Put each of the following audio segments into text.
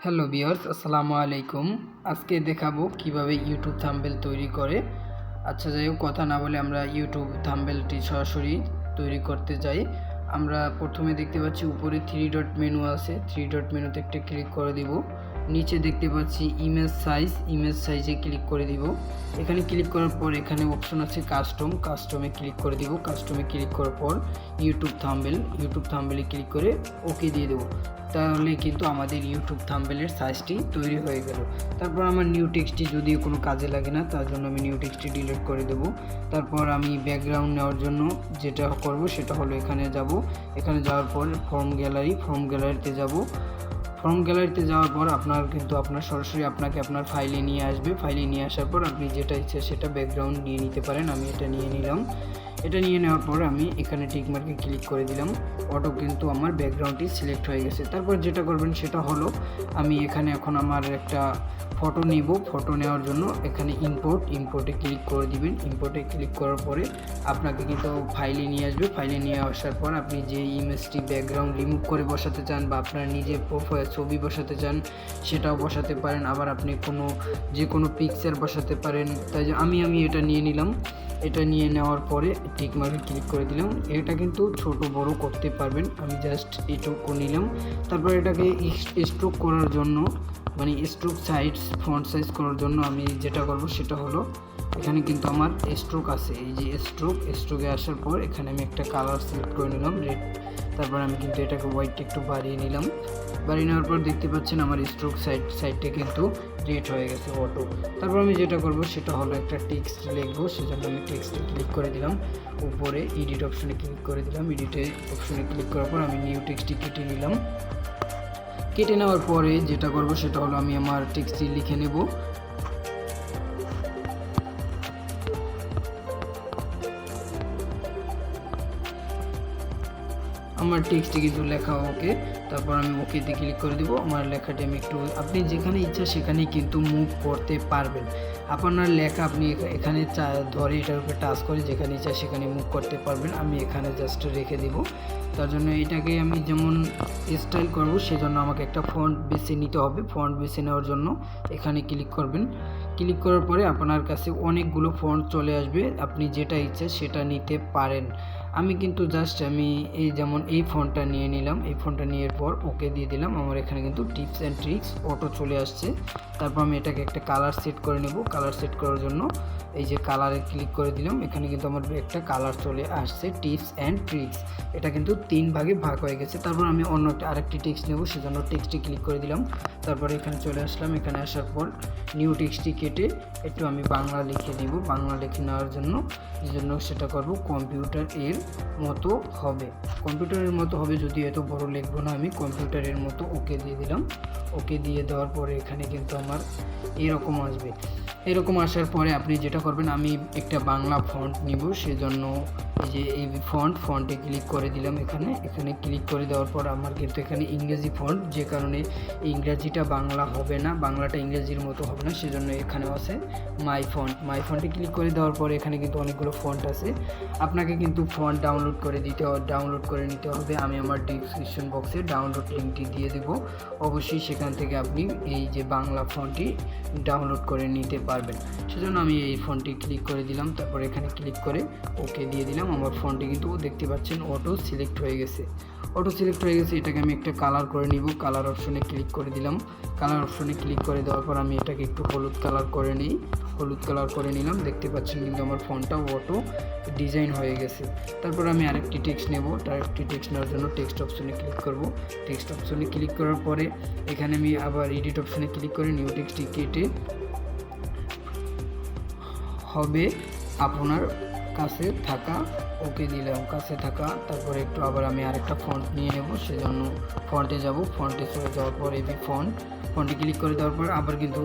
Hello viewers, আসসালামু আলাইকুম। আজকে দেখাবো কিভাবে ইউটিউব থাম্বনেল তৈরি করে। আচ্ছা, যাই হোক, কথা না বলে আমরা ইউটিউব থাম্বনেলটি সরাসরি তৈরি করতে যাই। আমরা প্রথমে দেখতে পাচ্ছি উপরে থ্রি ডট মেনু আছে, থ্রি ডট মেনুতে একটা ক্লিক করে দিব। নিচে দেখতে পাচ্ছি ইমেজ সাইজে ক্লিক করে দিব। এখানে ক্লিক করার পর এখানে অপশন আছে কাস্টমে ক্লিক করে দিব। কাস্টমে ক্লিক করার পর ইউটিউব থাম্বনেলে ক্লিক করে ওকে দিয়ে দেবো। তাহলে কিন্তু আমাদের ইউটিউব থাম্বনেলের সাইজটি তৈরি হয়ে গেল। তারপর আমার নিউ টেক্সটটি যদিও কোনো কাজে লাগে না, তার জন্য আমি নিউ টেক্সটটি ডিলিট করে দেব। তারপর আমি ব্যাকগ্রাউন্ড নেওয়ার জন্য যেটা করব সেটা হলো এখানে যাব। এখানে যাওয়ার পর ফর্ম গ্যালারিতে যাব। ফর্ম গ্যালারিতে যাওয়ার পর আপনার সরাসরি আপনাকে আপনার ফাইলে নিয়ে আসবে। ফাইলে নিয়ে আসার পর আপনি যেটা ইচ্ছে সেটা ব্যাকগ্রাউন্ড নিয়ে নিতে পারেন। আমি এটা নিয়ে নিলাম। এটা নিয়ে নেওয়ার পর আমি এখানে টিক মার্কে ক্লিক করে দিলাম। অটো কিন্তু আমার ব্যাকগ্রাউন্ডটি সিলেক্ট হয়ে গেছে। তারপর যেটা করবেন সেটা হলো আমি এখানে এখন আমার একটা ফটো নিব। ফটো নেওয়ার জন্য এখানে ইম্পোর্টে ক্লিক করে দিবেন। ইম্পোর্টে ক্লিক করার পরে আপনাকে কিন্তু ফাইলে নিয়ে আসবে। ফাইলে নিয়ে আসার পর আপনি যে ইমেজটি ব্যাকগ্রাউন্ড রিমুভ করে বসাতে চান বা আপনার নিজের প্রোফাইল ছবি বসাতে চান সেটাও বসাতে পারেন। আবার আপনি যে কোনো পিকচার বসাতে পারেন। তাই আমি এটা নিয়ে নিলাম। এটা নিয়ে নেওয়ার পরে টিক মার্কে ক্লিক করে দিলাম। এটা কিন্তু ছোট বড় করতে পারবেন। আমি জাস্ট এটুকু নিলাম। তারপর এটাকে স্ট্রোক করার জন্য ফন্ট সাইজ করার জন্য আমি যেটা করব সেটা হলো এখানে কিন্তু আমার স্ট্রোক আছে। এই যে স্ট্রোকে আসার পর এখানে আমি একটা কালার সিলেক্ট করে নিলাম, রেড। তারপর আমি কিন্তু এটাকে হোয়াইটটা একটু বাড়িয়ে নিলাম। বাড়িয়ে নেওয়ার পর দেখতে পাচ্ছেন আমার স্ট্রোক সাইডটা কিন্তু রেড হয়ে গেছে অটো। তারপর আমি যেটা করব সেটা হলো একটা টেক্সট লিখবো। সেজন্য আমি টেক্সটে ক্লিক করে দিলাম। উপরে এডিট অপশনে ক্লিক করে দিলাম। এডিটে অপশনে ক্লিক করার পর আমি নিউ টেক্সটটি কেটে নিলাম। কেটে নেওয়ার পরে যেটা করব সেটা হলো আমি আমার টেক্সটটি লিখে নেব। আমার টেক্সটে কিন্তু লেখা ওকে। তারপর আমি ওকেতে ক্লিক করে দিব। আমার লেখাটি আমি আপনি যেখানে ইচ্ছা সেখানেই কিন্তু মুভ করতে পারবেন। আপনার লেখা আপনি এখানে ধরে এটার উপরে টাচ করে যেখানে ইচ্ছা সেখানে মুভ করতে পারবেন। আমি এখানে জাস্ট রেখে দিব। তার জন্য এটাকে আমি যেমন স্টাইল করব সেজন্য আমাকে একটা ফন্ট বেছে নিতে হবে। ফন্ট বেছে নেওয়ার জন্য এখানে ক্লিক করবেন। ক্লিক করার পরে আপনার কাছে অনেকগুলো ফন্ট চলে আসবে। আপনি যেটা ইচ্ছে সেটা নিতে পারেন। আমি কিন্তু যেমন এই ফন্টটা নিয়ে নিলাম। এই ফন্টটা নেওয়ার পর ওকে দিয়ে দিলাম। আমার এখানে কিন্তু টিপস অ্যান্ড ট্রিক্স অটো চলে আসছে। তারপর আমি এটাকে একটা কালার সেট করে নেব। কালার সেট করার জন্য এই যে কালারে ক্লিক করে দিলাম। এখানে কিন্তু আমার একটা কালার চলে আসছে, টিপস অ্যান্ড ট্রিক্স। এটা কিন্তু 3 ভাগে ভাগ হয়ে গেছে। তারপর আমি আরেকটি টেক্সট নেব, সেজন্য টেক্সটে ক্লিক করে দিলাম। তারপর এখানে চলে আসলাম। এখানে আসার পর নিউ টেক্সটটি কেটে একটু আমি বাংলা লিখে দেব। বাংলা লিখে নেওয়ার জন্য সেটা করব কম্পিউটারের মতো হবে। যদি এত বড় লিখবো না, আমি কম্পিউটারের মতো ওকে দিয়ে দিলাম। ওকে দিয়ে দেওয়ার পরে এখানে কিন্তু আমার এরকম আসবে। এরকম আসার পরে আপনি যেটা করবেন, আমি একটা বাংলা ফন্ট নিব। সেজন্য এই যে এই ফন্টে ক্লিক করে দিলাম। এখানে ক্লিক করে দেওয়ার পর আমার কিন্তু এখানে ইংরেজি ফন্ট, যে কারণে ইংরেজিটা বাংলা হবে না, বাংলাটা ইংরেজির মতো হবে না। সেজন্য এখানেও আছে মাই ফন্টে ক্লিক করে দেওয়ার পরে এখানে কিন্তু অনেকগুলো ফন্ট আছে। আপনাকে কিন্তু ফন্ট ডাউনলোড করে নিতে হবে। আমি আমার ডিসক্রিপশন বক্সে ডাউনলোড লিঙ্কটি দিয়ে দেব। অবশ্যই সেখান থেকে আপনি এই যে বাংলা ফন্টটি ডাউনলোড করে নিতে পারবেন। সেজন্য আমি এই ফন্টটি ক্লিক করে দিলাম। তারপর এখানে ক্লিক করে ওকে দিয়ে দিলাম। আমার ফন্টটি কিন্তু দেখতে পাচ্ছেন অটো সিলেক্ট হয়ে গেছে। এটাকে আমি একটা কালার করে নিব। কালার অপশনে ক্লিক করে দিলাম। কালার অপশনে ক্লিক করে দেওয়ার পর আমি এটাকে একটু হলুদ কালার করে নিলাম। দেখতে পাচ্ছেন কিন্তু আমার ফন্টটা অটো ডিজাইন হয়ে গেছে। তারপর আমি আরেকটি টেক্সট নেব। আরেকটি টেক্সট নেওয়ার জন্য টেক্সট অপশনে ক্লিক করব। টেক্সট অপশনে ক্লিক করার পরে এখানে আমি আবার এডিট অপশনে ক্লিক করে নিউ টেক্সটটি কেটে হবে আপনার কাছে থাকা, ওকে দিলাম কাছে থাকা। তারপরে একটু আবার আমি আরেকটা ফন্ট নিয়ে নেব। সেজন্য ফন্টে যাব। ফন্টে চলে যাওয়ার পর এই ফন্টে ক্লিক করে দেওয়ার পর আবার কিন্তু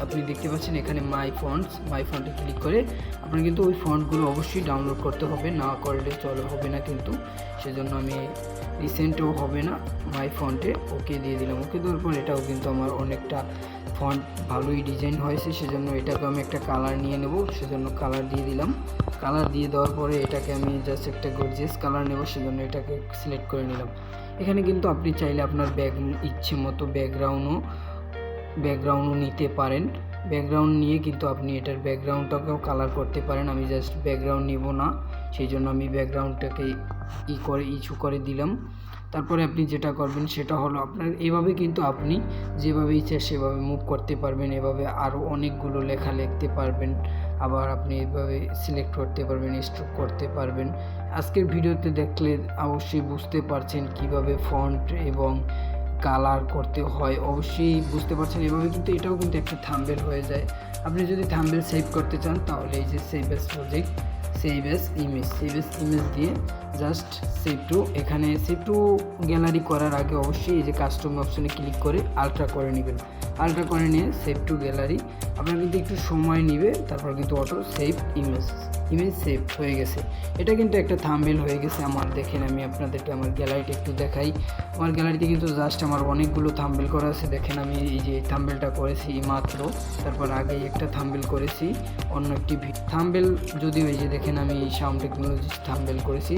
আপনি দেখতে পাচ্ছেন এখানে মাই ফন্টে ক্লিক করে আপনার কিন্তু ওই ফন্টগুলো অবশ্যই ডাউনলোড করতে হবে, না করলে হবে না কিন্তু। সেজন্য আমি রিসেন্টও হবে না, মাই ফন্টে ওকে দিয়ে দিলাম। ওকে দেওয়ার পর এটাও কিন্তু আমার অনেকটা ফন্ট ভালোই ডিজাইন হয়েছে। সেজন্য এটাকে আমি একটা কালার নিয়ে নেব। সেজন্য কালার দিয়ে দিলাম। কালার দিয়ে দেওয়ার পরে এটাকে আমি জাস্ট একটা গর্জিয়াস কালার নেব। সেজন্য এটাকে সিলেক্ট করে নিলাম। এখানে কিন্তু আপনি চাইলে আপনার ইচ্ছে মতো ব্যাকগ্রাউন্ডও ব্যাকগ্রাউন্ডও নিতে পারেন। ব্যাকগ্রাউন্ড নিয়ে কিন্তু আপনি এটার ব্যাকগ্রাউন্ডটাকেও কালার করতে পারেন। আমি জাস্ট ব্যাকগ্রাউন্ড নিব না, সেই জন্য আমি ব্যাকগ্রাউন্ডটাকে ইস্যু করে দিলাম। তারপরে আপনি যেটা করবেন সেটা হলো আপনার এভাবে কিন্তু আপনি যেভাবে ইচ্ছা সেভাবে মুভ করতে পারবেন। এভাবে আরও অনেকগুলো লেখা লিখতে পারবেন। আবার আপনি এভাবে সিলেক্ট করতে পারবেন, স্ট্রোক করতে পারবেন। আজকের ভিডিওতে দেখলে অবশ্যই বুঝতে পারছেন কিভাবে ফন্ট এবং কালার করতে হয়, অবশ্যই বুঝতে পারছেন। এভাবে কিন্তু এটাও কিন্তু একটা থাম্বনেল হয়ে যায়। আপনি যদি থাম্বনেল সেভ করতে চান তাহলে এই যে save as project, save as image দিয়ে জাস্ট সেভ টু, এখানে সেভ টু গ্যালারি করার আগে অবশ্যই এই যে কাস্টম অপশনে ক্লিক করে আলট্রা করে নেবেন। আলট্রা করে নিয়ে সেভ টু গ্যালারি আপনার কিন্তু একটু সময় নেবে, তারপর কিন্তু অটো সেভ ইমেজ সেভ হয়ে গেছে। এটা কিন্তু একটা থাম্বনেল হয়ে গেছে আমার। দেখেন আমি আপনাদেরকে আমার গ্যালারিটা একটু দেখাই। আমার গ্যালারিতে কিন্তু জাস্ট আমার অনেকগুলো থাম্বনেল করা আছে। দেখেন আমি এই যে থাম্বনেলটা করেছি মাত্র, তারপর আগে একটা থাম্বনেল করেছি অন্য একটি থাম্বনেল, যদিও এই যে দেখেন আমি সাউন্ড টেকনোলজি থাম্বনেল করেছি।